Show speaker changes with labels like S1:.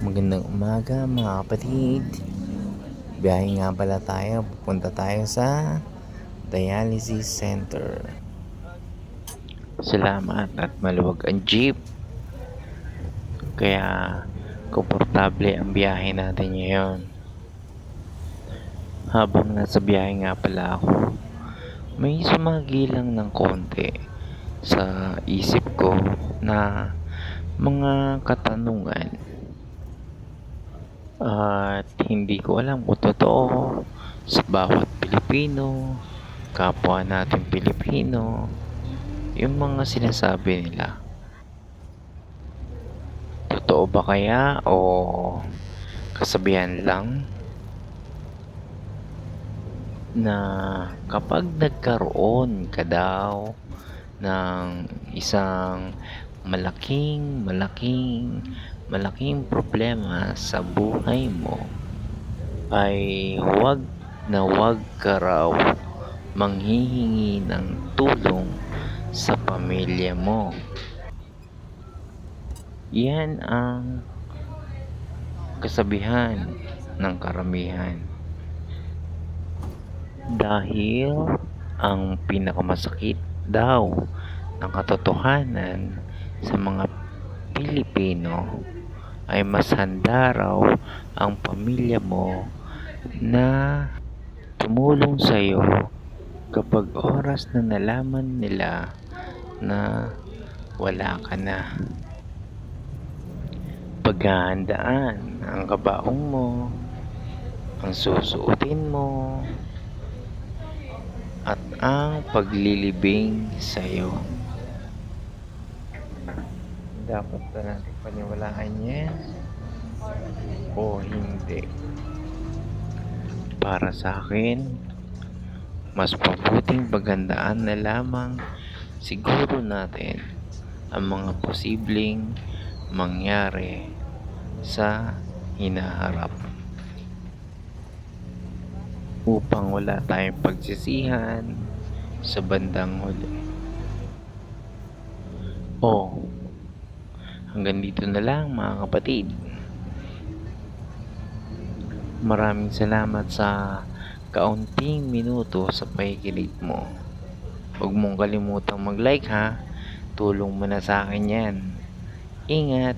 S1: Magandang umaga mga kapatid. Biyahe nga pala tayo. Pupunta tayo sa dialysis center. Salamat at maluwag ang jeep. Kaya komportable ang biyahe natin ngayon. Habang nasa biyahe nga pala ako, may sumagilang ng konti sa isip ko na mga katanungan. At hindi ko alam kung totoo sa bawat Pilipino, kapwa natin Pilipino, yung mga sinasabi nila. Totoo ba kaya o kasabihan lang na kapag nagkaroon ka daw ng isang malaking problema sa buhay mo, ay huwag ka raw manghihingi ng tulong sa pamilya mo. Yan ang kasabihan ng karamihan. Dahil ang pinakamasakit daw ng katotohanan sa mga Pilipino ay mas handa raw ang pamilya mo na tumulong sa iyo kapag oras na nalaman nila na wala ka na. Paghahandaan ang kabaong mo, ang susuotin mo, at ang paglilibing sa iyo. Dapat ba natin paniwalaan yan o hindi? Para sa akin, mas mabuting paghandaan na lamang siguro natin ang mga posibleng mangyari sa hinaharap, upang wala tayong pagsisihan sa bandang huli. Hanggang dito na lang mga kapatid. Maraming salamat sa kaunting minuto sa pakikinig mo. Huwag mong kalimutang mag-like ha. Tulong mo na sa akin yan. Ingat!